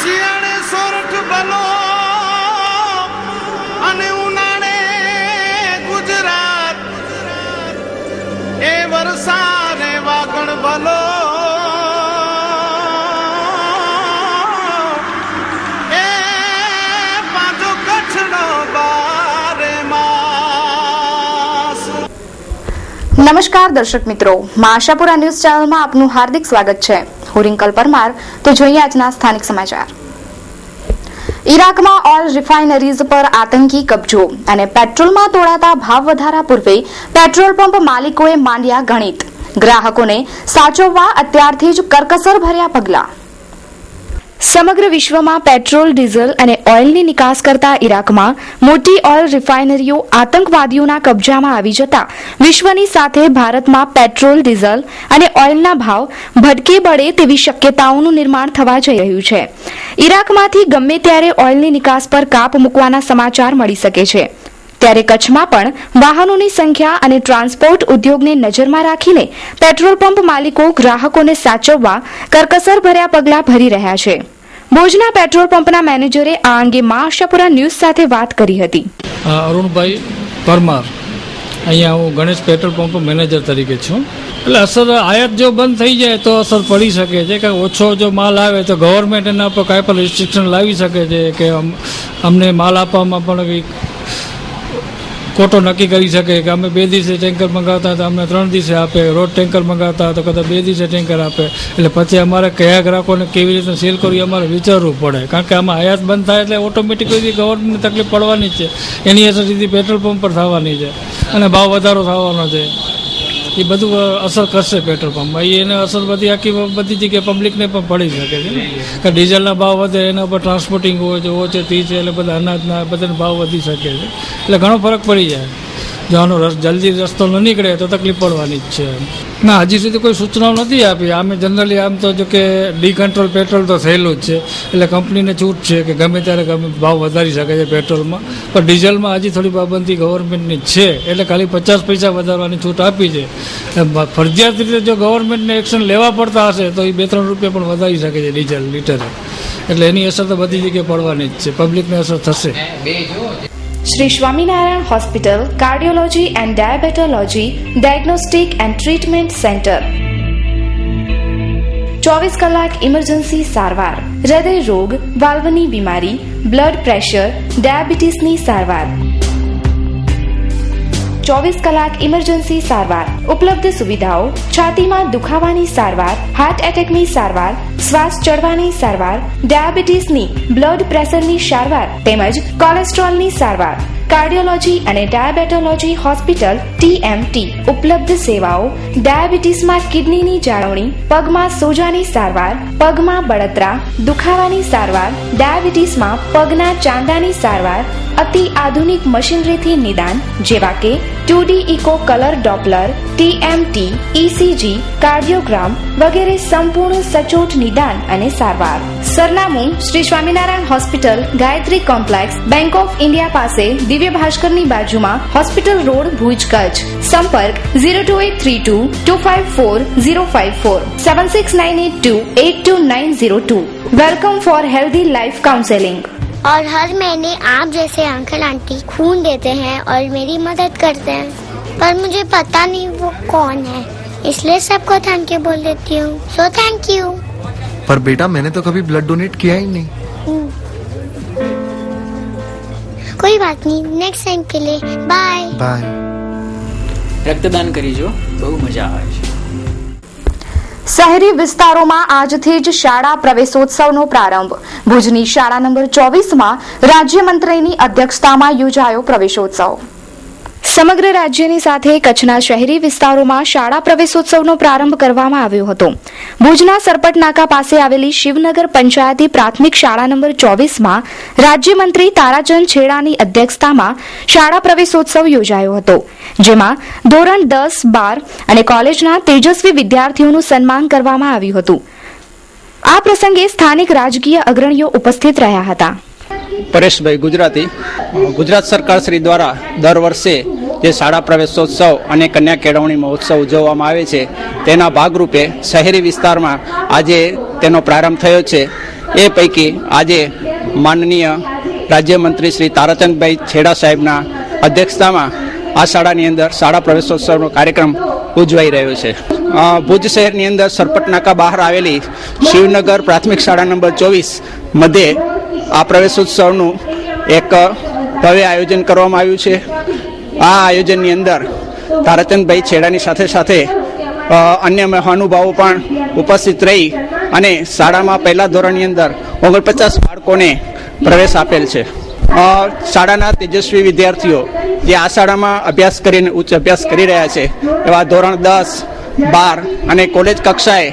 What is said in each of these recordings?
શિયાળે સોરઠ ભલો અને ઉનાળે ગુજરાત એ વરસાદ વાગણ ભલો એ પાછો કચ્છનો બારે માસ। નમસ્કાર દર્શક મિત્રો, માં આશાપુરા ન્યૂઝ ચેનલમાં આપનું હાર્દિક સ્વાગત છે। હું રિંકલ પરમાર। તો જોઈએ આજના સ્થાનિક સમાચાર। ઈરાકમાં ઓઇલ રિફાઇનરીઝ પર આતંકી કબજો અને પેટ્રોલમાં તોડાતા ભાવ વધારા પૂર્વે પેટ્રોલ પંપ માલિકોએ માંડ્યા ગણિત, ગ્રાહકોને સાચવવા અત્યારથી જ કરકસર ભર્યા પગલાં। સમગ્ર વિશ્વમાં પેટ્રોલ, ડીઝલ અને ઓઇલની નિકાસ કરતા ઈરાકમાં મોટી ઓઇલ રિફાઇનરીઓ આતંકવાદીઓના કબજામાં આવી જતા વિશ્વની સાથે ભારતમાં પેટ્રોલ, ડીઝલ અને ઓઇલના ભાવ ભટકે પડે તેવી શક્યતાઓનું નિર્માણ થવા જઈ રહ્યું છે। ઈરાકમાંથી ગમે ત્યારે ઓઇલની નિકાસ પર કાપ મૂકવાના સમાચાર મળી શકે છે, ત્યારે કચ્છમાં પણ વાહનોની સંખ્યા અને ટ્રાન્સપોર્ટ ઉદ્યોગને નજરમાં રાખીને પેટ્રોલ પંપ માલિકો ગ્રાહકોને સાચવવા કરકસર ભર્યા પગલાં ભરી રહ્યા છે। ભુજના પેટ્રોલ પંપના મેનેજરે આ અંગે માં આશાપુરા ન્યૂઝ સાથે વાત કરી હતી। અરુણભાઈ પરમાર, અહીંયા હું ગણેશ પેટ્રોલ પંપ મેનેજર તરીકે છું। એટલે અસર આયાત જો બંધ થઈ જાય તો અસર પડી શકે છે કે ઓછો જો માલ આવે તો ગવર્મેન્ટ એના પર કાંઈ પણ રિસ્ટ્રિક્શન લાવી શકે છે કે અમને માલ આપવામાં પણ કોટો નક્કી કરી શકે કે અમે 2 દિવસે ટેન્કર મંગાવતા તો અમને 3 દિવસે આપે, રોજ ટેન્કર મંગાવતા તો કદાચ 2 દિવસે ટેન્કર આપે। એટલે પછી અમારે કયા ગ્રાહકોને કેવી રીતે સેલ કરવી અમારે વિચારવું પડે, કારણ કે આમાં આયાત બંધ થાય એટલે ઓટોમેટિકલી ગવર્મેન્ટને તકલીફ પડવાની જ છે, એની અસર સીધી પેટ્રોલ પંપ પર થવાની છે અને ભાવ વધારો થવાનો છે। એ બધું અસર કરશે પેટ્રોલ પંપમાં, એને અસર બધી જગ્યાએ પબ્લિકને પણ પડી શકે છે કે ડીઝલના ભાવ વધે, એના ઉપર ટ્રાન્સપોર્ટિંગ હોય છે, ઓછે તી છે, એટલે બધા અનાજના બધાના ભાવ વધી શકે છે, એટલે ઘણો ફરક પડી જાય। જો આનો જલ્દી રસ્તો ન નીકળે તો તકલીફ પડવાની જ છે। ના, હજી સુધી કોઈ સૂચનાઓ નથી આપી। આમે જનરલી આમ તો જો કે ડીકન્ટ્રોલ પેટ્રોલ તો થયેલું જ છે, એટલે કંપનીને છૂટ છે કે ગમે ત્યારે ગમે ભાવ વધારી શકે છે પેટ્રોલમાં, પણ ડીઝલમાં હજી થોડી પાબંદી ગવર્મેન્ટની છે, એટલે ખાલી 50 પૈસા વધારવાની છૂટ આપી છે। ફરજિયાત રીતે જો ગવર્મેન્ટને એક્શન લેવા પડતા હશે તો એ 2-3 રૂપિયા પણ વધારી શકે છે ડીઝલ લીટરે, એટલે એની અસર તો બધી જગ્યાએ પડવાની જ છે, પબ્લિકને અસર થશે। Shri Swaminarayan hospital cardiology and diabetology diagnostic and treatment centre 24 કલાક ઇમરજન્સી સારવાર, હૃદય રોગ, વાલ્વની બીમારી, બ્લડ પ્રેશર, ડાયાબિટીસની સારવાર, 24 કલાક ઇમરજન્સી સારવાર, ઉપલબ્ધ સુવિધાઓ: છાતીમાં દુખાવાની સારવાર, હાર્ટ એટેકની સારવાર, શ્વાસ ચડવાની સારવાર, ડાયાબિટીસની, બ્લડ પ્રેશરની સારવાર તેમજ કોલેસ્ટ્રોલની સારવાર। કાર્ડિયોલોજી અને ડાયાબેટોલોજી હોસ્પિટલ TMT ઉપલબ્ધ સેવાઓ: ડાયાબિટીસમાં કિડનીની જાળવણી, પગમાં સોજાની સારવાર, પગમાં બળતરા, દુખાવાની સારવાર, ડાયાબિટીસમાં પગના ચાંદાની સારવાર, અતિ આધુનિક મશીનરીથી નિદાન જેવા કે 2D echo colour Doppler, TMT, ECG, cardiogram વગેરે સંપૂર્ણ સચોટ નિદાન અને સારવાર। સરનામું: Shri Swaminarayan hospital, Gayatri complex, bank of India પાસે, દિવ્ય ભાસ્કરની બાજુમાં, હોસ્પિટલ રોડ, ભુજ, કચ્છ। સંપર્ક 02832 254054 7698 82902। Welcome for healthy life counselling. और हर महीने आप जैसे अंकल आंटी खून देते हैं और मेरी मदद करते हैं, पर मुझे पता नहीं वो कौन है, इसलिए सबको थैंक यू बोल देती हूँ। So thank you. पर बेटा मैंने तो कभी ब्लड डोनेट किया ही नहीं। कोई बात नहीं, नेक्स्ट टाइम के लिए बाय बाय। રક્તદાન કરીજો, બહુ મજા આવે છે। શહેરી વિસ્તારોમાં આજથી જ શાળા પ્રવેશોત્સવનો પ્રારંભ। ભુજની શાળા નંબર 24માં રાજ્યમંત્રીની અધ્યક્ષતામાં યોજાયો પ્રવેશોત્સવ। સમગ્ર રાજ્યની સાથે કચ્છના શહેરી વિસ્તારોમાં શાળા પ્રવેશોત્સવનો પ્રારંભ કરવામાં આવ્યો હતો। ભુજના સરપટ નાકા પાસે આવેલી શિવનગર પંચાયતી પ્રાથમિક શાળા નંબર 24માં રાજ્યમંત્રી તારાચંદ છેડાની અધ્યક્ષતામાં શાળા પ્રવેશોત્સવ યોજાયો હતો, જેમાં ધોરણ 10, 12 અને કોલેજના તેજસ્વી વિદ્યાર્થીઓનું સન્માન કરવામાં આવ્યું હતું। આ પ્રસંગે સ્થાનિક રાજકીય અગ્રણીઓ ઉપસ્થિત રહ્યા હતા। પરેશભાઈ ગુજરાતી, ગુજરાત સરકાર શ્રી દ્વારા દર વર્ષે જે શાળા પ્રવેશોત્સવ અને કન્યા કેળવણી મહોત્સવ ઉજવવામાં આવે છે તેના ભાગરૂપે શહેરી વિસ્તારમાં આજે તેનો પ્રારંભ થયો છે। એ પૈકી આજે માનનીય રાજ્યમંત્રી શ્રી તારાચંદભાઈ છેડા સાહેબના અધ્યક્ષતામાં આ શાળાની અંદર શાળા પ્રવેશોત્સવનો કાર્યક્રમ ઉજવાઈ રહ્યો છે. ભુજ શહેરની અંદર સરપટ નાકા બહાર આવેલી શિવનગર પ્રાથમિક શાળા નંબર 24 મધ્યે આ પ્રવેશોત્સવનું એક ભવ્ય આયોજન કરવામાં આવ્યું છે. આ આયોજનની અંદર તારાચંદભાઈ છેડાની સાથે સાથે અન્ય મહાનુભાવો પણ ઉપસ્થિત રહી અને શાળામાં પહેલા ધોરણની અંદર 49 બાળકોને પ્રવેશ આપેલ છે. શાળાના તેજસ્વી વિદ્યાર્થીઓ જે આ શાળામાં અભ્યાસ કરીને ઉચ્ચ અભ્યાસ કરી રહ્યા છે એવા ધોરણ 10, 12 અને કોલેજ કક્ષાએ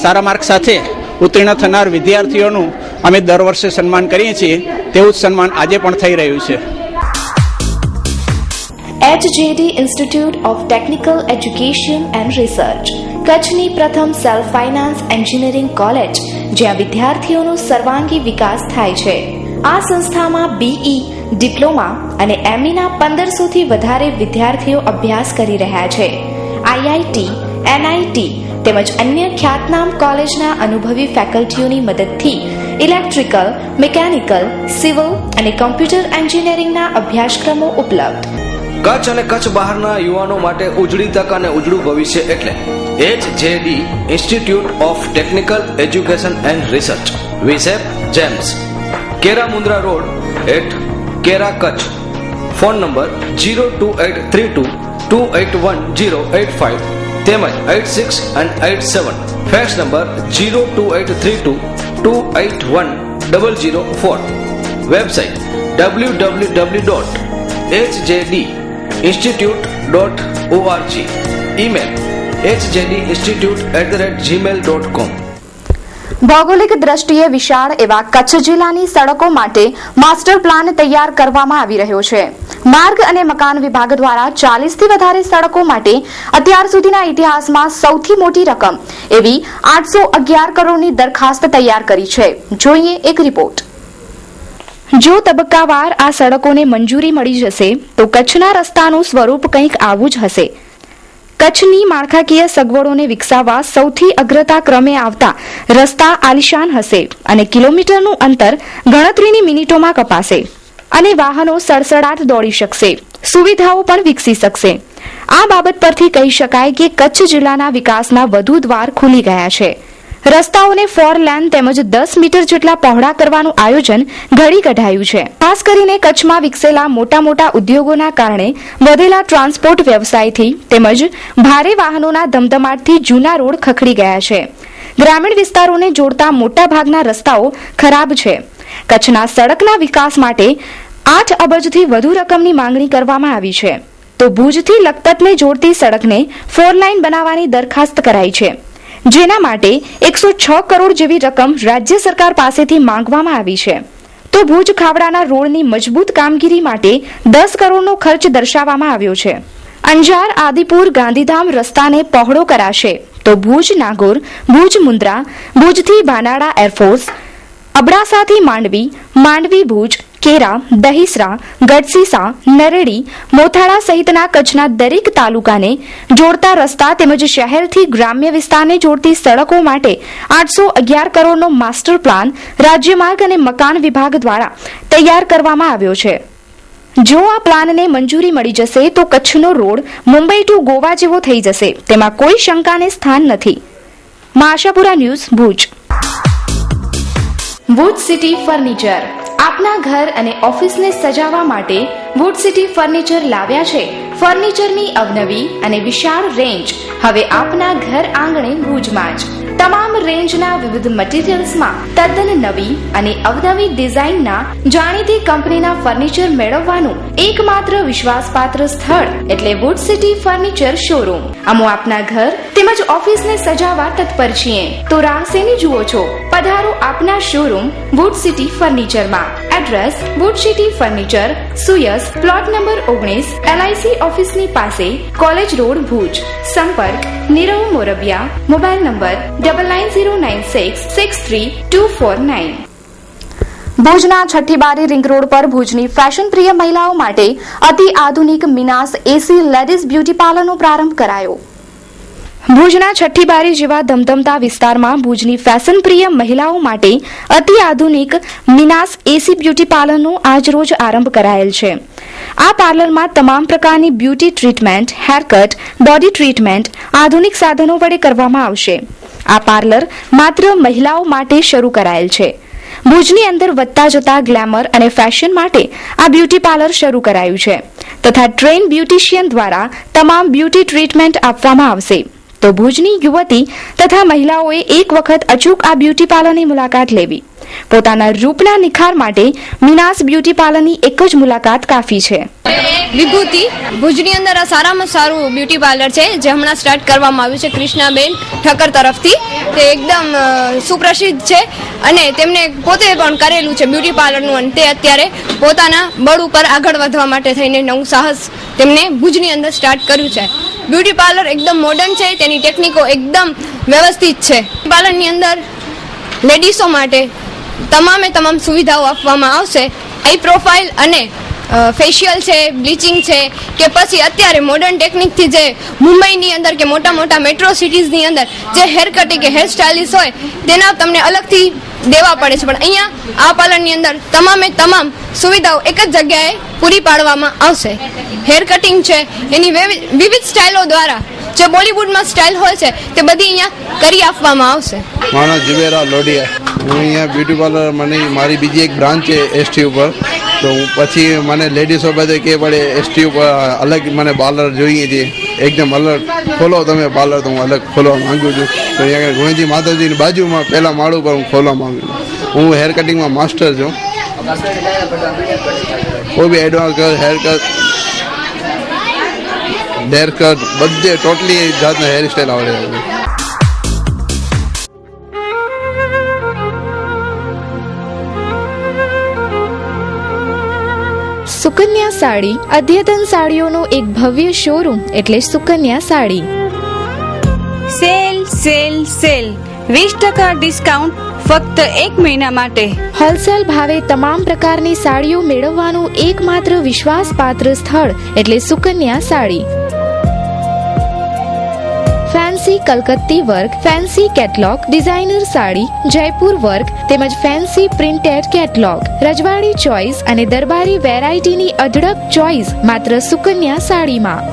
સારા માર્ક સાથે ઉત્તીર્ણ થનાર વિદ્યાર્થીઓનું અમે દર વર્ષે સન્માન કરીએ છીએ. તેવું જ સન્માન આજે પણ થઈ રહ્યું છે. HJD Institute of Technical Education and Research, કચ્છની પ્રથમ સેલ્ફ ફાઇનાન્સ એન્જિનિયરિંગ કોલેજ જ્યાં વિદ્યાર્થીઓનો સર્વાંગી વિકાસ થાય છે. આ સંસ્થામાં BE, ડિપ્લોમા અને ME ના 1500 થી વધારે વિદ્યાર્થીઓ અભ્યાસ કરી રહ્યા છે. IIT, NIT તેમજ અન્ય ખ્યાતનામ કોલેજના અનુભવી ફેકલ્ટીઓની મદદથી ઇલેક્ટ્રિકલ, મિકેનિકલ, સિવિલ અને કોમ્પ્યુટર એન્જિનિયરિંગના અભ્યાસક્રમો ઉપલબ્ધ. કચ્છ અને કચ્છ બહારના યુવાનો માટે ઉજળી તક અને ઉજળું ભવિષ્ય એટલે HJD institute of technical education and research, વિસેપ જેમ્સ, Kera Mundra road at Kera, Kutch. Phone number 02832281085 તેમજ 86 and 87. Fax number 02832281004. Website www.hjdinstitute.org. Email hjdinstitute@gmail.com. ભૌગોલિક દ્રષ્ટિએ વિશાળ એવા કચ્છ જિલ્લાની સડકો માટે માસ્ટર પ્લાન તૈયાર કરવામાં આવી રહ્યો છે. માર્ગ અને મકાન વિભાગ દ્વારા 40 થી વધારે સડકો માટે અત્યાર સુધીના ઇતિહાસમાં સૌથી મોટી રકમ એવી 811 કરોડની દરખાસ્ત તૈયાર કરી છે. જોઈએ એક રિપોર્ટ. જો તબક્કાવાર આ સડકોને મંજૂરી મળી જશે તો કચ્છના રસ્તાનું સ્વરૂપ કંઈક આવું જ હશે. કચ્છની માળખાકીય સગવડોને વિકસાવવા સૌથી અગ્રતા ક્રમે આવતા રસ્તા આલિશાન હશે અને કિલોમીટરનું અંતર ગણતરીની મિનિટોમાં કપાશે અને વાહનો સડસડાટ દોડી શકશે. સુવિધાઓ પણ વિકસી શકશે. આ બાબત પરથી કહી શકાય કે કચ્છ જિલ્લાના વિકાસના વધુ દ્વાર ખુલી ગયા છે. રસ્તાઓને 4 લેન તેમજ 10 મીટર જેટલા પહોળા કરવાનું આયોજન ઘડી કઢાયું છે. ખાસ કરીને કચ્છમાં વિકસેલા મોટા મોટા ઉદ્યોગોના કારણે વધેલા ટ્રાન્સપોર્ટ વ્યવસાયથી તેમજ ભારે વાહનોના ધમધમાટથી જૂના રોડ ખખડી ગયા છે. ગ્રામીણ વિસ્તારોને જોડતા મોટા ભાગના રસ્તાઓ ખરાબ છે. કચ્છના સડકના વિકાસ માટે 8 અબજથી વધુ રકમની માંગણી કરવામાં આવી છે. તો ભુજથી લખતરને જોડતી સડકને 4 લાઇન બનાવવાની દરખાસ્ત કરાઈ છે, જેના માટે 106 કરોડ જેવી રકમ રાજ્ય સરકાર પાસેથી માંગવામાં આવી છે. તો ભુજ ખાવડાના રોડની મજબૂત કામગીરી માટે 10 કરોડનો ખર્ચ દર્શાવવામાં આવ્યો છે. અંજાર આદિપુર ગાંધીધામ રસ્તાને પહોળો કરાશે તો ભુજ નાગોર, ભુજ મુન્દ્રા, ભુજથી બાનાડા એરફોર્સ, અબડાસાથી માંડવી, માંડવી ભુજ, કેરા, દહીસરા, ગઢસીસા, નરેડી, મોથાળા સહિતના કચ્છના દરેક તાલુકાને જોડતા રસ્તા તેમજ શહેરથી ગ્રામ્ય વિસ્તારને જોડતી સડકો માટે 811 કરોડનો માસ્ટર પ્લાન રાજ્ય માર્ગ અને મકાન વિભાગ દ્વારા તૈયાર કરવામાં આવ્યો છે. જો આ પ્લાનને મંજૂરી મળી જશે તો કચ્છનો રોડ મુંબઈ ટુ ગોવા જેવો થઈ જશે, તેમાં કોઈ શંકાને સ્થાન નથી. Ashapura news, Bhuj. Wood city furniture આપના ઘર અને ઓફિસને સજાવવા માટે વુડ સિટી ફર્નિચર લાવ્યા છે ફર્નિચરની અવનવી અને વિશાળ રેન્જ. હવે આપના ઘર આંગણે ભુજમાં જ તમામ રેન્જના વિવિધ મટીરીયલ્સમાં તદ્દન નવી અને અવનવી ડિઝાઇનના જાણીતી કંપનીના ફર્નિચર મેળવવાનું એકમાત્ર વિશ્વાસપાત્ર સ્થળ એટલે વુડ સિટી ફર્નિચર શોરૂમ. અમો આપના ઘર તેમજ ઓફિસને સજાવવા તત્પર છીએ તો રાહ શેની જુઓ છો? પધારો આપના શોરૂમ વુડ સિટી ફર્નિચરમાં. એડ્રેસ વુડ સિટી ફર્નિચર, સુયસ, પ્લોટ નંબર 19, LIC ઓફિસની પાસે, કોલેજ રોડ, ભુજ. સંપર્ક નીરવ મોરબિયા. Mobile number 9906632449. ભુજના છઠ્ઠી બારી રિંગ રોડ પર ભુજની ફેશન પ્રિય મહિલાઓ માટે અતિ આધુનિક મિનાસ AC લેડીઝ બ્યુટી પાર્લરનો પ્રારંભ કરાયો. ભુજના છઠ્ઠી બારી જેવા ધમધમતા વિસ્તારમાં ભુજની ફેશન પ્રિય મહિલાઓ માટે અતિ આધુનિક મિનાસ એસી બ્યુટી પાર્લરનો આજરોજ આરંભ કરાયેલ છે. આ પાર્લરમાં તમામ પ્રકારની beauty treatment, haircut, body treatment આધુનિક સાધનો વડે કરવામાં આવશે. આ પાર્લર માત્ર મહિલાઓ માટે શરૂ કરાયેલ છે. ભુજની અંદર વધતા જતા ગ્લેમર અને ફેશન માટે આ બ્યુટી પાર્લર શરૂ કરાયું છે તથા ટ્રેન બ્યુટિશિયન દ્વારા તમામ બ્યુટી ટ્રીટમેન્ટ આપવામાં આવશે. તો ભુજની યુવતી તથા મહિલાઓએ એક વખત અચૂક આ બ્યુટી પાર્લરની મુલાકાત લેવી. પોતાના રૂપના નિખાર માટે મિનાસ બ્યુટી પાર્લરની એક જ મુલાકાત કાફી છે. વિભૂતિ ભુજની અંદર આ સારામાં સારું બ્યુટી પાર્લર છે જે હમણાં સ્ટાર્ટ કરવામાં આવ્યું છે કૃષ્ણાબેન ઠક્કર તરફથી. તે એકદમ સુપ્રસિદ્ધ છે અને તેમને પોતે પણ કરેલું છે બ્યુટી પાર્લરનું અને તે અત્યારે પોતાના બળ ઉપર આગળ વધવા માટે થઈને નવું સાહસ તેમને ભુજની અંદર સ્ટાર્ટ કર્યું છે. બ્યુટી પાર્લર એકદમ મોડર્ન છે, તેની ટેકનિકો એકદમ વ્યવસ્થિત છે. પાર્લરની અંદર લેડીઝો માટે તમામ સુવિધાઓ આપવામાં આવશે. આઈ પ્રોફાઇલ અને ફેશિયલ છે, બ્લીચિંગ છે કે પછી અત્યારે મોડર્ન ટેકનિકથી જે મુંબઈની અંદર કે મોટા મેટ્રો સિટીઝની અંદર જે હેર કટિંગ કે હેર સ્ટાઇલિસ્ટ હોય તેના તમને અલગથી દેવા પડે છે, પણ અહીંયા આ પાર્લરની અંદર તમામ સુવિધાઓ એક જ જગ્યાએ પૂરી પાડવામાં આવશે. હેર કટિંગ છે એની વિવિધ સ્ટાઇલો દ્વારા જે બોલિવૂડમાં સ્ટાઇલ હોય છે તે બધી અહીંયા કરી આપવામાં આવશે. મારો જુબેરા લોડિયા. હું અહીંયા બ્યુટી પાર્લર મારી બીજી એક બ્રાન્ચ છે એસટી ઉપર, તો હું પછી મને લેડીઝો બધે કે પડે એસટી ઉપર અલગ મને પાર્લર જોઈએ છે, એકદમ અલગ ખોલો તમે પાર્લર, તો હું અલગ ખોલવા માંગુ છું. તો અહીંયા ગોવિંદજી માતાજીની બાજુમાં પહેલા માળ ઉપર હું ખોલવા માંગુ છું. હું હેર કટિંગમાં માસ્ટર છું. કોઈ બી એડવાન્સ હેર કટ બધે ટોટલી જાતના હેર સ્ટાઇલ આવડે છે. સુકન્યા સાડી અદ્યતન સાડીઓનો એક ભવ્ય શોરૂમ એટલે Sukanya sari. Sale sale sale 20% discount ફક્ત 1 મહિના માટે. હોલસેલ ભાવે તમામ પ્રકારની સાડીઓ મેળવવાનું એકમાત્ર વિશ્વાસપાત્ર સ્થળ એટલે સુકન્યા સાડી. ફેન્સી કલકત્તી work, fancy catalogue, designer sari, Jaipur work તેમજ ફેન્સી પ્રિન્ટેડ કેટલોગ, રજવાડી ચોઇસ અને દરબારી વેરાયટીની અઢળક ચોઇસ માત્ર સુકન્યા સાડીમાં.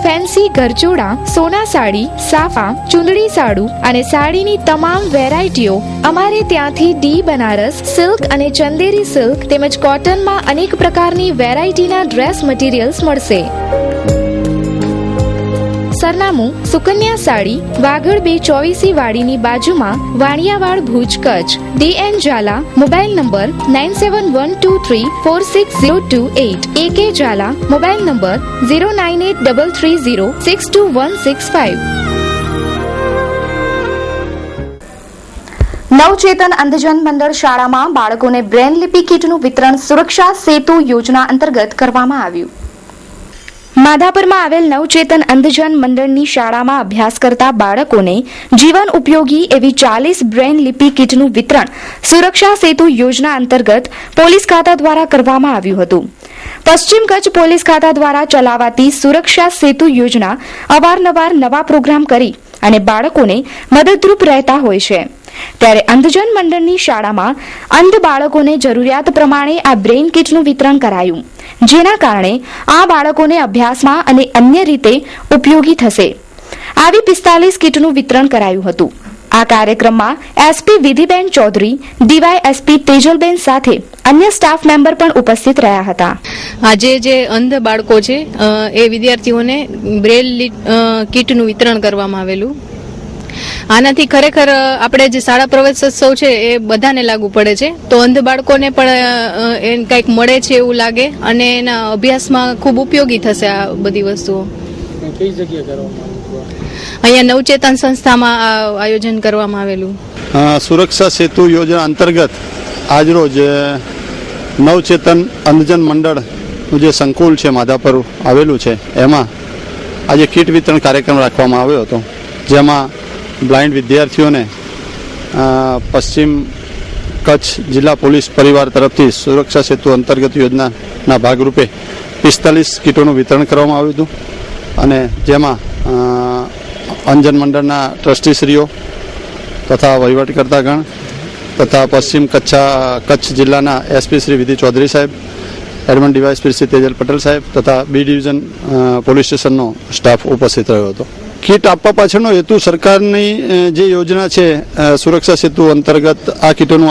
ફેન્સી ગરચોડા, સોના સાડી, સાફા, ચુંદડી સાડું અને સાડીની તમામ વેરાયટીઓ અમારે ત્યાંથી ડી બનારસ સિલ્ક અને ચંદેરી સિલ્ક તેમજ કોટનમાં અનેક પ્રકારની વેરાયટીના ડ્રેસ મટીરિયલ્સ મળશે. સરનામું સુકન્યા સાડી, વાગડ 224 વાડીની બાજુમાં, Vaniyawad, Bhuj, Kutch. DN Jhala, mobile number 9712346028. AK Jhala, mobile number 09833062165. Navchetan Andhjan Mandal શાળામાં બાળકોને બ્રેન લિપિ કીટનું વિતરણ સુરક્ષા સેતુ યોજના અંતર્ગત કરવામાં આવ્યું. માધાપરમાં આવેલ નવચેતન અંધજન મંડળની શાળામાં અભ્યાસ કરતા બાળકોને જીવન ઉપયોગી એવી 40 બ્રેન લિપિ કીટનું વિતરણ સુરક્ષા સેતુ યોજના અંતર્ગત પોલીસ ખાતા દ્વારા કરવામાં આવ્યું હતું. પશ્ચિમ કચ્છ પોલીસ ખાતા દ્વારા ચલાવાતી સુરક્ષા સેતુ યોજના અવારનવાર નવા પ્રોગ્રામ કરી અને બાળકોને મદદરૂપ રહેતા હોય છે. ત્યારે અંધજન મંડળની શાળામાં અંધ બાળકોને જરૂરિયાત પ્રમાણે આ બ્રેન કીટનું વિતરણ કરાયું, જેના કારણે આ બાળકોને અભ્યાસમાં અને અન્ય રીતે ઉપયોગી થશે. આવી 45 કીટનું વિતરણ કરાયું હતું. આ કાર્યક્રમમાં એસપી વિધિબેન ચૌધરી, ડીવાયએસપી તેજલબેન સાથે અન્ય સ્ટાફ મેમ્બર પણ ઉપસ્થિત રહ્યા હતા. આજે જે અંધ બાળકો છે એ વિદ્યાર્થીઓને બ્રેલ કીટનું વિતરણ કરવામાં આવેલું. આનાથી ખરેખર આપણે જે શાળા પ્રવેશોત્સવ છે એ બધાને લાગુ પડે છે, તો અંધ બાળકોને પણ કંઈક મળે છે એવું લાગે અને એના અભ્યાસમાં ખૂબ ઉપયોગી થશે આ બધી વસ્તુઓ. કઈ જગ્યાએ કરવામાં આવ્યું? અહીંયા નવચેતન સંસ્થામાં આ આયોજન કરવામાં આવેલું. સુરક્ષા સેતુ યોજના અંતર્ગત આજરોજ નવચેતન અંધજન મંડળનું જે સંકુલ છે માધાપર આવેલું છે એમાં આજે કીટ વિતરણ કાર્યક્રમ રાખવામાં આવ્યો હતો, જેમાં બ્લાઇન્ડ વિદ્યાર્થીઓને પશ્ચિમ કચ્છ જિલ્લા પોલીસ પરિવાર તરફથી સુરક્ષા સેતુ અંતર્ગત યોજનાના ભાગરૂપે 45 કીટોનું વિતરણ કરવામાં આવ્યું હતું. અને જેમાં અંજન મંડળના ટ્રસ્ટીશ્રીઓ તથા વહીવટકર્તાગણ તથા પશ્ચિમ કચ્છ જિલ્લાના એસપી શ્રી વિધિ ચૌધરી સાહેબ, એડમન ડીવાયએસપી શ્રી તેજલ પટેલ સાહેબ તથા બી ડિવિઝન પોલીસ સ્ટેશનનો સ્ટાફ ઉપસ્થિત રહ્યો હતો. કીટ આપવા પાછળનો હેતુ સરકારની જે યોજના છે સુરક્ષા સેતુ અંતર્ગત આ કીટોનું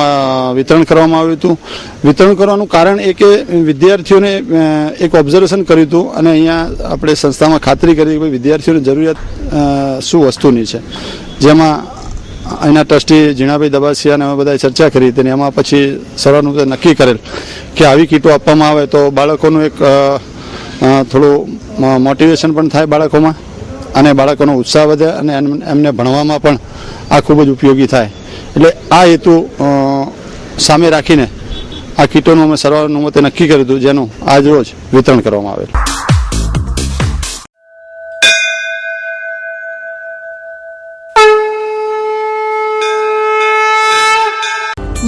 વિતરણ કરવામાં આવ્યું હતું. વિતરણ કરવાનું કારણ એ કે વિદ્યાર્થીઓને એક ઓબ્ઝર્વેશન કર્યું હતું અને અહીંયા આપણે સંસ્થામાં ખાતરી કરી કે વિદ્યાર્થીઓની જરૂરિયાત શું વસ્તુની છે. જેમાં અહીંના ટ્રસ્ટી ઝીણાભાઈ દબાસિયા અને અમે બધાએ ચર્ચા કરી હતી. એમાં પછી સવારનું નક્કી કરેલ કે આવી કીટો આપવામાં આવે તો બાળકોનું એક થોડું મોટિવેશન પણ થાય બાળકોમાં અને બાળકોનો ઉત્સાહ વધે અને એમને ભણવામાં પણ આ ખૂબ જ ઉપયોગી થાય. એટલે આ હેતુ સામે રાખીને આ કીટોનું અમે સર્વાનુમતે નક્કી કર્યું હતું, જેનું આજ રોજ વિતરણ કરવામાં આવેલ.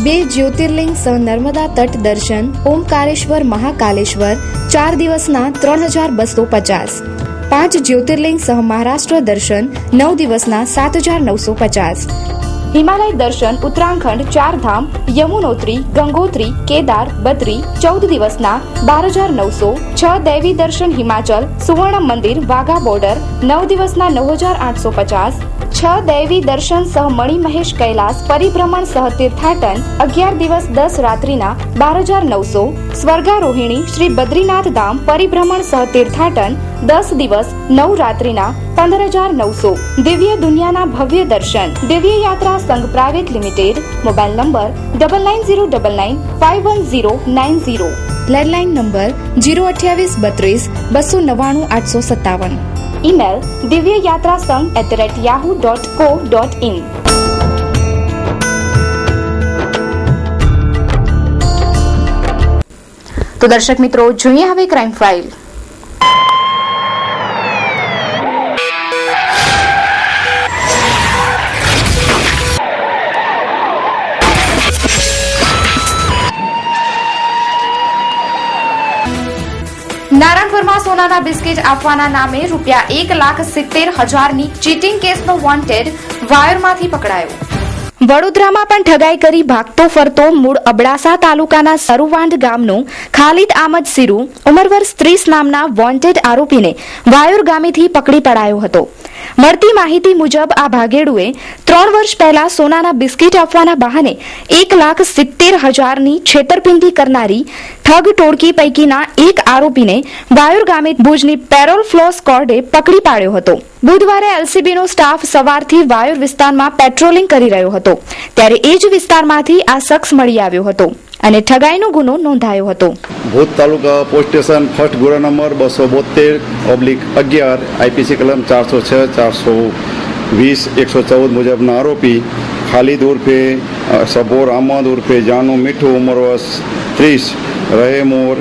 બે જ્યોતિર્લિંગ સહ નર્મદા તટ દર્શન ઓમકારેશ્વર મહાકાલેશ્વર 4 દિવસના 3250. 5 જ્યોતિર્લિંગ સહ મહારાષ્ટ્ર દર્શન 9 દિવસના 7950. હિમાલય દર્શન ઉત્તરાખંડ 4 ધામ યમુનોત્રી ગંગોત્રી કેદાર બદ્રી 14 દિવસના 12900. 6 દૈવી દર્શન હિમાચલ સુવર્ણ મંદિર વાઘા બોર્ડર 9 દિવસના 9850. 6 દૈવી દર્શન સહ મણિ મહેશ કૈલાસ પરિભ્રમણ સહ તીર્થાટન 11 દિવસ 10 રાત્રિના 12900. સ્વર્ગારોહિણી શ્રી બદ્રીનાથ ધામ પરિભ્રમણ સહ તીર્થાટન 10 દિવસ 9 રાત્રિના 15900. દિવ્ય દુનિયાના ભવ્ય દર્શન દિવ્ય યાત્રા સંઘ private limited. Mobile number 9909051090. Landline number 02832 email દિવ્ય યાત્રા સંઘ @yahoo.co.in. તો દર્શક મિત્રો, જોઈએ હવે ક્રાઇમ ફાઇલ. નારાયણપુરમાં સોનાના બિસ્કીટ આપવાના નામે ₹1,70,000ની ચીટિંગ કેસનો વોન્ટેડ વાયરમાંથી પકડાયો. વડોદરામાં પણ ઠગાઈ કરી ભાગતો ફરતો મૂળ અબડાસા તાલુકાના સરુવાંડ ગામનો ખાલિદ આમદ સિરુ ઉંમર વર્ષ 30 નામના વોન્ટેડ આરોપીને વાયોર ગામેથી પકડી પડાયો હતો. મળતી માહિતી મુજબ આ ભાગેડુએ 3 વર્ષ પહેલા સોનાના બિસ્કીટ આપવાના બહાને ₹1,70,000ની છેતરપિંડી કરનારી ઠગ ટોળકી પૈકીના એક આરોપીને વાયોર ગામે ભુજની પેરોલ ફ્લો સ્કોડે પકડી પાડ્યો હતો. બુધવારે એલસીબીનો સ્ટાફ સવારથી વાયોર વિસ્તારમાં પેટ્રોલિંગ કરી રહ્યો હતો, ત્યારે એ જ વિસ્તારમાંથી આ શખ્સ મળી આવ્યો હતો અને ઠગાઈનો ગુનો નોંધાયો હતો. ભુજ તાલુકા પોસ્ટ સ્ટેશન ફર્સ્ટ ગુનો નંબર 272/11 આઈપીસી કલમ 406, 420, 114 મુજબના આરોપી ખાલિદ ઉર્ફે સબોર અહમદ ઉર્ફે જાનુ મીઠું ઉંમર વર્ષ 30 રહે મોર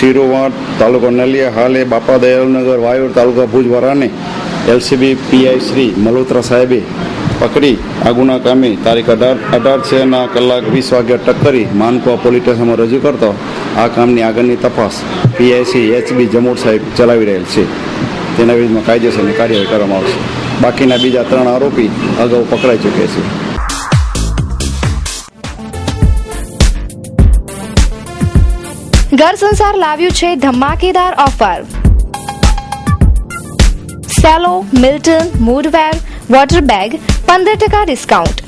શિરોવાડ તાલુકો નલિયા હાલે બાપા દયાલનગર વાયોર તાલુકા ભુજ વાળાને એલસીબી પીઆઈ શ્રી મલ્હોત્રા સાહેબે પકડી આ ગુના કામે તારીખ 18/6 કલાક 20 વાગે અટક કરી માનકુવા પોલીસ સ્ટેશનમાં રજૂ કરતો આ કામની આગળની તપાસ પીઆઈસી એચબી જમોડ સાહેબ ચલાવી રહેલ છે. તેના વિરુદ્ધમાં કાયદેસરની કાર્યવાહી કરવામાં આવશે. બાકીના બીજા 3 આરોપી અગાઉ પકડાઈ ચૂક્યા છે. ઘર સંસાર લાવ્યું છે ધમાકેદાર ઓફર. સેલો, મિલ્ટન, મૂડવેર, water bag 15% discount.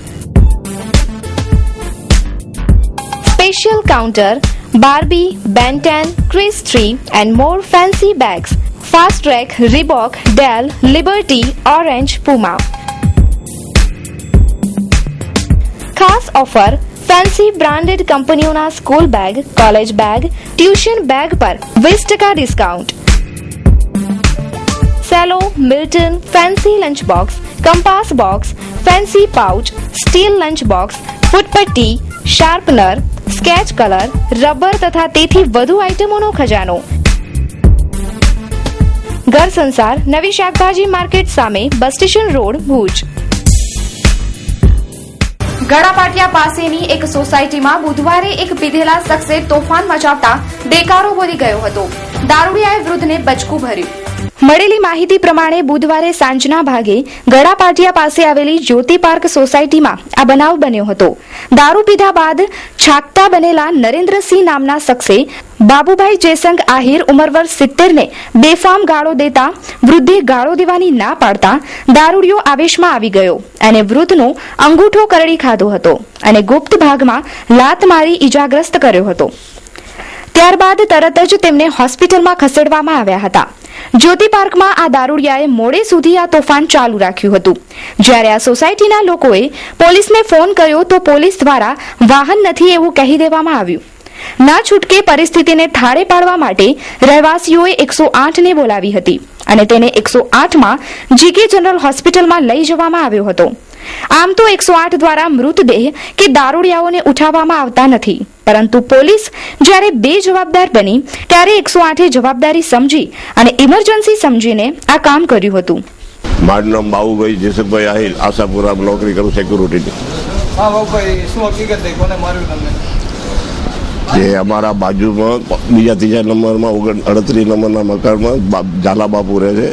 Special counter, Barbie, Ben Ten, ક્રિસ ટ્રી and more fancy bags. Fastrack, Reebok, Dell, Liberty, orange, Puma. ખાસ ઓફર ફેન્સી બ્રાન્ડેડ કંપનીઓના school bag, college bag, tuition bag પર 20% discount. Cello, Milton, fancy lunch box, compass box, fancy pouch, steel lunch box, ફૂટપટ્ટી, sharpener, sketch colour, rubber તથા તેથી વધુ આઇટમોનો ખજાનો. ઘર સંસાર, નવી શાકભાજી માર્કેટ સામે, બસ સ્ટેશન રોડ, ભુજ. ગળાપાટિયા પાસેની એક સોસાયટીમાં બુધવારે એક પીધેલા શખ્સે તોફાન મચાવતા દેકારો બોલી ગયો હતો. દારૂડિયાએ વૃદ્ધને બચકું ભર્યું. મળેલી માહિતી પ્રમાણે બુધવારે સાંજના ભાગે ગળાપાટિયા પાસે આવેલી જ્યોતિ પાર્ક સોસાયટીમાં આ બનાવ બન્યો હતો. દારૂ પીધા બાદ છાકતા બનેલા નરેન્દ્રસિંહ નામના શખ્સે બાબુભાઈ જયસંગ આહિર ઉંમર વર્ષ 70 ને બેફામ ગાળો દેતા વૃદ્ધે ગાળો દેવાની ના પાડતા દારૂડિયો આવેશમાં આવી ગયો અને વૃદ્ધનો અંગૂઠો કરડી ખાધો હતો અને ગુપ્ત ભાગમાં લાત મારી ઈજાગ્રસ્ત કર્યો હતો. ત્યારબાદ તરત જ તેમને હોસ્પિટલમાં ખસેડવામાં આવ્યા હતા. જ્યોતિ પાર્કમાં આ દારૂડિયાએ મોડે સુધી આ તોફાન ચાલુ રાખ્યું હતું. જ્યારે આ સોસાયટીના લોકોએ પોલીસને ફોન કર્યો તો પોલીસ દ્વારા વાહન નથી એવું કહી દેવામાં આવ્યું. ના છૂટકે પરિસ્થિતિને થાળે પાડવા માટે રહેવાસીઓએ 108 ને બોલાવી હતી અને તેને 108માં જીકે જનરલ હોસ્પિટલમાં લઈ જવામાં આવ્યો હતો. આમ તો 108 દ્વારા મૃતદેહ કે દારૂડિયાઓને ઉઠાવવામાં આવતા નથી, પરંતુ પોલીસ જ્યારે બેજવાબદાર બની ત્યારે 108એ જવાબદારી સમજી અને ઇમરજન્સી સમજીને આ કામ કર્યું હતું. મારું નામ બાબુભાઈ જયસંગભાઈ આહિર, આશાપુરામાં નોકરી કરું સિક્યુરિટીની. હા બાબુભાઈ, શું હકીકત થઈ? કોને માર્યું તમને? જે અમારા બાજુમાં બીજા ત્રીજા નંબરમાં 38 નંબરના મકાનમાં ઝાલા બાપુ રહે છે,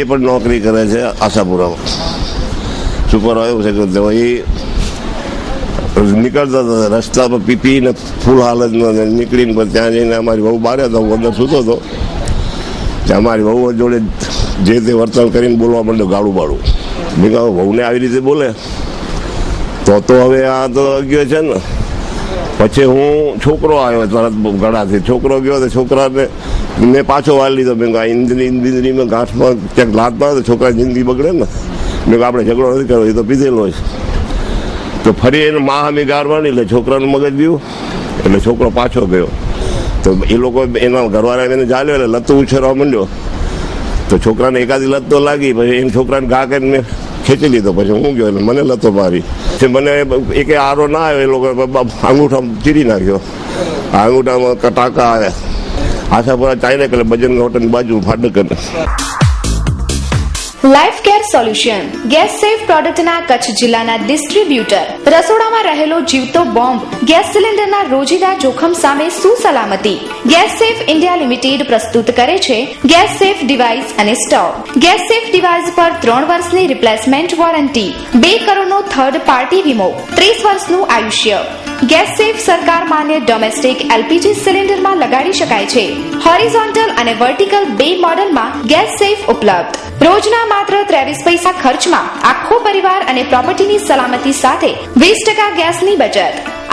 એ પણ નોકરી કરે છે આશાપુરામાં. સુપરવાઇઝર છે. એ નીકળતા હતા રસ્તામાં પીપીને ફૂલ હાલતમાં નીકળીને પણ ત્યાં જઈને અમારી વહુ બહાર હતા, હું અંદર સૂતો હતો. ત્યાં અમારી વહુ જોડે જે તે વર્તન કરીને બોલવા માંડ્યો, ગાળું બાળું. મેં કહ્યું વહુને આવી રીતે બોલે તો હવે આ તો ગયો છે ને. પછી હું છોકરો આવ્યો તરત ગળાથી, છોકરો ગયો તો છોકરાને મેં પાછો વાળી લીધો. મેં કહ્યું ઇન્દ્રીમાં ગાંઠમાં ક્યાંક લાત મારે તો છોકરાની જિંદગી બગડે ને. મેં આપણે ઝઘડો નથી કર્યો, એ તો પીધેલો છે. તો ફરી એને મા હામી ગારવાની એટલે છોકરાનું મગજ ગયું એટલે છોકરો પાછો ગયો. તો એ લોકો એના ઘરવાળા એને ચાલ્યો એટલે લતું ઉછેરવા માંડ્યો. તો છોકરાને એકાદી લત તો લાગી, પછી એને છોકરાને ઘા કરીને મેં ખેંચી લીધો. પછી હું ગયો એટલે મને લતો મારી. મને એક આરો ના આવ્યો, એ લોકો અંગૂઠા ચીરી નાખ્યો. આ અંગૂઠામાં ટાંકા આવ્યા. આશાપુરા ચાઇને એટલે બજન હોટલની બાજુ ફાટક. Life care solution gas safe પ્રોડક્ટના કચ્છ જિલ્લાના ડિસ્ટ્રીબ્યુટર. રસોડામાં રહેલો જીવતો બોમ્બ ગેસ સિલિન્ડરના રોજિંદા જોખમ સામે સુસલામતી. ગેસ સેફ ઇન્ડિયા લિમિટેડ પ્રસ્તુત કરે છે ગેસ સેફ ડિવાઇસ અને સ્ટોવ. ગેસ સેફ ડિવાઇસ પર 3 વર્ષની રિપ્લેસમેન્ટ વોરંટી, 2 કરોડનો થર્ડ પાર્ટી વીમો, 30 વર્ષનું આયુષ્ય. ગેસ સેફ સરકાર માન્ય ડોમેસ્ટિક એલપીજી સિલિન્ડરમાં લગાડી શકાય છે. હોરિઝોન્ટલ અને વર્ટિકલ 2 મોડેલમાં ગેસ સેફ ઉપલબ્ધ. રોજના માત્ર 23 પૈસા ખર્ચમાં આખો પરિવાર અને પ્રોપર્ટીની સલામતી સાથે 20% ગેસની બચત.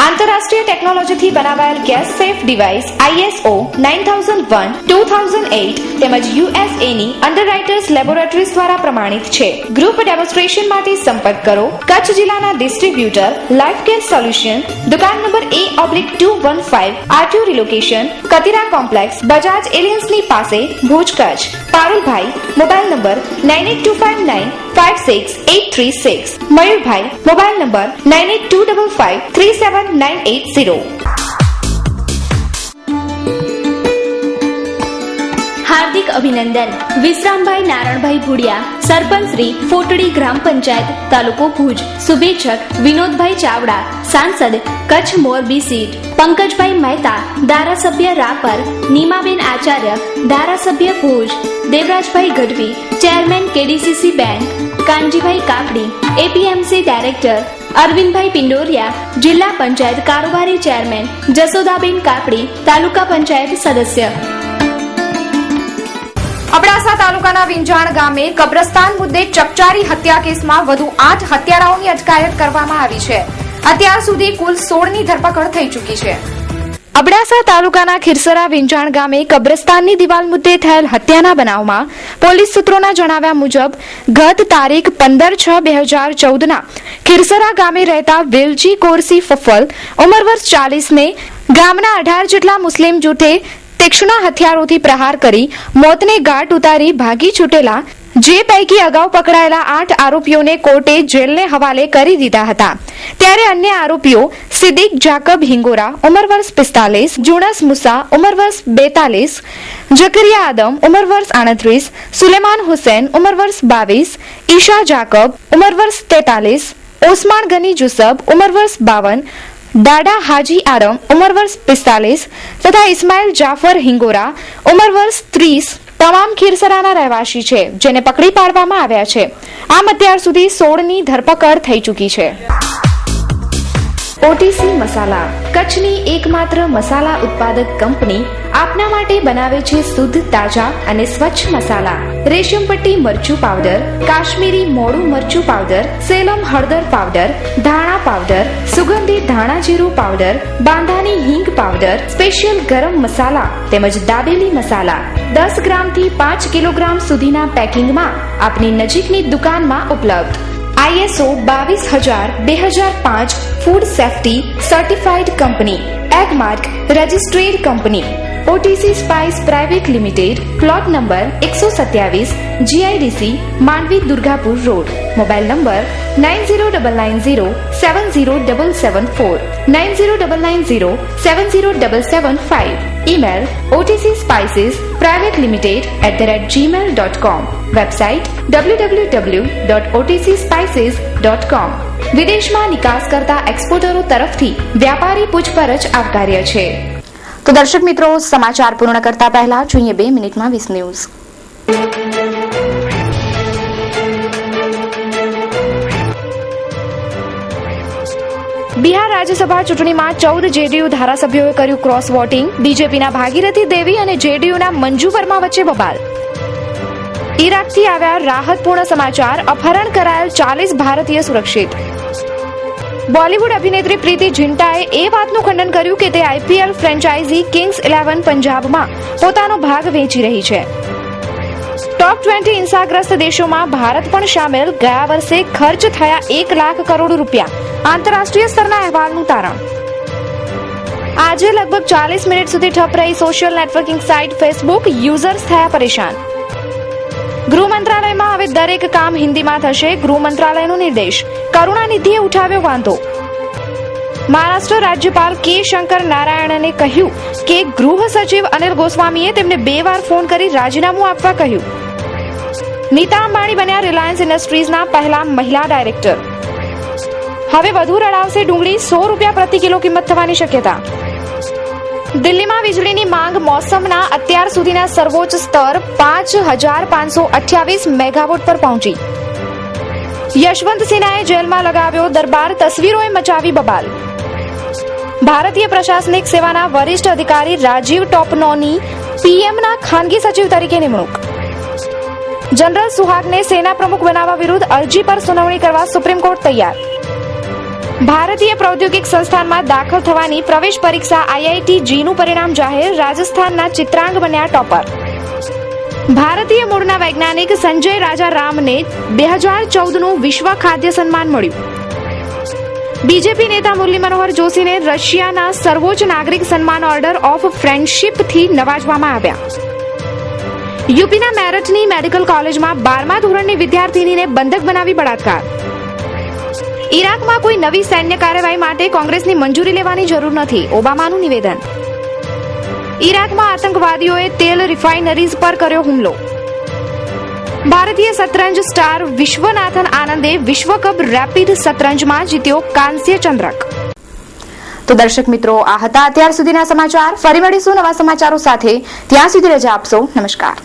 આંતરરાષ્ટ્રીય ટેકનોલોજીથી બનાવાયેલ ગેસ સેફ ડિવાઇસ ISO 9001:2008 તેમજ USA ની અંડરરાઇટર્સ લેબોરેટરીઝ દ્વારા પ્રમાણિત છે. ગ્રુપ ડેમોન્સ્ટ્રેશન માટે સંપર્ક કરો કચ્છ જિલ્લાના ડિસ્ટ્રીબ્યુટર લાઈફ કેર સોલ્યુશન, દુકાન number A/215, RTO relocation, Katira complex, Bajaj એલિયન્સની પાસે, Bhuj, Kutch. Parulbhai, mobile number 9825956836. Mayurbhai, mobile number 9825537980. હાર્દિક અભિનંદન વિશ્રામભાઈ નારણભાઈ ભુડિયા, સરપંચ શ્રી ફોટડી ગ્રામ પંચાયત, તાલુકો ભુજ. શુભેચ્છક વિનોદભાઈ ચાવડા, સાંસદ કચ્છ મોરબી સીટ. પંકજભાઈ મહેતા, ધારાસભ્ય રાપર. નીમાબેન આચાર્ય, ધારાસભ્ય Bhuj. Devrajbhai Gadhvi, chairman KDCC bank. Kanjibhai Kakdi, APMC director. Arvindbhai Pindoriya, જિલ્લા પંચાયત કારોબારી ચેરમેન. જસોદાબેન કાકડી, તાલુકા પંચાયત સદસ્ય. અબડાસા તાલુકાના વિંજાણ ગામે કબ્રસ્તાન મુદ્દે ચકચારી હત્યા કેસમાં વધુ 8 હત્યારાઓની અટકાયત કરવામાં આવી છે. અત્યાર સુધી કુલ 16ની ધરપકડ થઈ ચૂકી છે. અબડાસા તાલુકાના ખીરસરા વિંજાણ ગામે કબ્રસ્તાનની દિવાલ મુદ્દે થયેલ હત્યાના બનાવમાં પોલીસ સૂત્રોના જણાવ્યા મુજબ ગત તારીખ 15/6/2014ના ખીરસરા ગામે રહેતા વેલજી કોરસી ફફલ ઉંમર વર્ષ 40 ને ગામના 18 જેટલા મુસ્લિમ જૂથે તીક્ષ્ણ હથિયારોથી પ્રહાર કરી મોતને ઘાટ ઉતારી ભાગી છૂટેલા, જે પૈકી અગાઉ પકડાયેલા 8 આરોપીઓને કોર્ટે જેલને હવાલે કરી દીધા હતા. ત્યારે અન્ય આરોપીઓ સિદ્દીક જાકબ હિંગોરા ઉંમર વર્ષ 45, જુનસ મુસા ઉંમર વર્ષ 42, જકરિયા આદમ ઉંમર વર્ષ 38, સુલેમાન હુસૈન ઉંમર વર્ષ 22, ઈશા જાકબ ઉંમર વર્ષ 43, ઓસમાન ગની જુસબ ઉંમર વર્ષ 52, डाडा हाजी आरम उम्र वर्ष 45 तथा इस्माइल जाफर हिंगोरा उम्र वर्ष 30 તમામ ખીરસરાના રહેવાસી છે, જેને પકડી પાડવામાં આવ્યા છે. આમ અત્યાર સુધી 16 ની ધરપકડ થઈ ચૂકી છે. ઓટીસી મસાલા કચ્છની એકમાત્ર મસાલા ઉત્પાદક કંપની આપના માટે બનાવે છે શુદ્ધ, તાજા અને સ્વચ્છ મસાલા. રેશમ પટ્ટી મરચું પાવડર, કાશ્મીરી મોડું મરચું પાવડર, સેલમ હળદર પાવડર, ધાણા પાવડર, સુગંધિત ધાણા જીરું પાવડર, બાંધાની હિંગ પાવડર, સ્પેશિયલ ગરમ મસાલા તેમજ દાબેલી મસાલા 10 ગ્રામથી 5 કિલોગ્રામ સુધીના પેકિંગમાં આપની નજીકની દુકાનમાં ઉપલબ્ધ. ISO 22000-2005 food safety certified company, Agmark registered company. OTC spice private limited, plot number 127, GIDC Mandvi Durgapur road. Mobile number 9099070774, 9099070775. Email otcspices@gmail.com. Website www.otcspices.com. વિદેશમાં નિકાસ કરતા એક્સપોર્ટરો તરફથી વ્યાપારી પૂછપરછ આવકાર્ય છે. તો દર્શક મિત્રો, સમાચાર પૂર્ણ કરતા પહેલા જોઈએ 2 મિનિટમાં 20 ન્યૂઝ. બિહાર રાજ્યસભા ચૂંટણીમાં 14 જેડીયુ ધારાસભ્યોએ કર્યું ક્રોસ વોટિંગ. બીજેપીના ભાગીરથી દેવી અને જેડીયુના મંજુ વર્મા વચ્ચે બબાલ. ઈરાકથી આવ્યા રાહતપૂર્ણ સમાચાર. અપહરણ કરાયેલ 40 ભારતીય સુરક્ષિત. બોલીવુડ અભિનેત્રી પ્રીતિ ઝિંટાએ એ વાતનું ખંડન કર્યું કે તે IPL ફ્રેન્ચાઇઝી કિંગ્સ 11 પંજાબમાં પોતાનો ભાગ વેચી રહી છે. ટોપ 20 હિંસાગ્રસ્ત દેશોમાં ભારત પણ સામેલ. ગયા વર્ષે ખર્ચ થયા 1 લાખ કરોડ રૂપિયા. આંતરરાષ્ટ્રીય સ્તરના અહેવાલનું તારણ. આજે લગભગ 40 મિનિટ સુધી ઠપ રહી social networking site Facebook. Users થયા પરેશાન. ગૃહ મંત્રાલયમાં હવે દરેક કામ હિન્દીમાં થશે. ગૃહ મંત્રાલયનો નિર્દેશ. કરુણાનિધિએ ઉઠાવ્યો વાંધો. મહારાષ્ટ્ર રાજ્યપાલ કે શંકર નારાયણને કહ્યું કે ગૃહ સચિવ અનિલ ગોસ્વામીએ તેમને 2 વાર ફોન કરી રાજીનામું આપવા કહ્યું. નીતા અંબાણી બન્યા રિલાયન્સ ઇન્ડસ્ટ્રીઝના પહેલા મહિલા ડાયરેક્ટર. હવે વધુ રડાવશે ડુંગળી. 100 રૂપિયા પ્રતિ કિલો કિંમત થવાની શક્યતા. દિલ્હીમાં વીજળીની માંગ મોસમના અત્યાર સુધીના સર્વોચ્ચ સ્તર 5528 મેગાવોટ પર પહોંચી. યશવંત સિન્હાએ જેલમાં લગાવ્યો દરબાર. તસવીરોએ મચાવી બબાલ. ભારતીય પ્રશાસનિક સેવાના વરિષ્ઠ અધિકારી રાજીવ ટોપનોની પીએમના ખાનગી સચિવ તરીકે નિમણૂક. જનરલ સુહાગને સેના પ્રમુખ બનાવવા વિરુદ્ધ અરજી પર સુનાવણી કરવા સુપ્રીમ કોર્ટ તૈયાર. ભારતીય પ્રૌદ્યોગિક સંસ્થાનમાં દાખલ થવાની પ્રવેશ પરીક્ષા IIT-Gનું પરિણામ જાહેર. રાજસ્થાનના ચિત્રાંગ બન્યા ટોપર. ભારતીય મૂળના વૈજ્ઞાનિક સંજય રાજા રામને 2014નું વિશ્વ ખાદ્ય સન્માન મળ્યું. બીજેપી નેતા મુરલી મનોહર જોશીને રશિયાના સર્વોચ્ચ નાગરિક સન્માન ઓર્ડર ઓફ ફ્રેન્ડશીપથી નવાજવામાં આવ્યા. યુપીના મેરઠની મેડિકલ કોલેજમાં 12મા ધોરણની વિદ્યાર્થીનીને બંધક બનાવી બળાત્કાર. ઈરાકમાં કોઈ નવી સૈન્ય કાર્યવાહી માટે કોંગ્રેસની મંજૂરી લેવાની જરૂર નથી. ઓબામાનું નિવેદન. ઈરાકમાં આતંકવાદીઓએ તેલ રિફાઇનરીઝ પર કર્યો હુમલો. ભારતીય શતરંજ સ્ટાર વિશ્વનાથન આનંદે વિશ્વકપ રેપિડ શતરંજમાં જીત્યો કાંસ્ય ચંદ્રક. તો દર્શક મિત્રો, આ હતા અત્યાર સુધીના સમાચાર. ફરી મળીશું નવા સમાચારો સાથે. ત્યાં સુધી રજા આપશો. નમસ્કાર.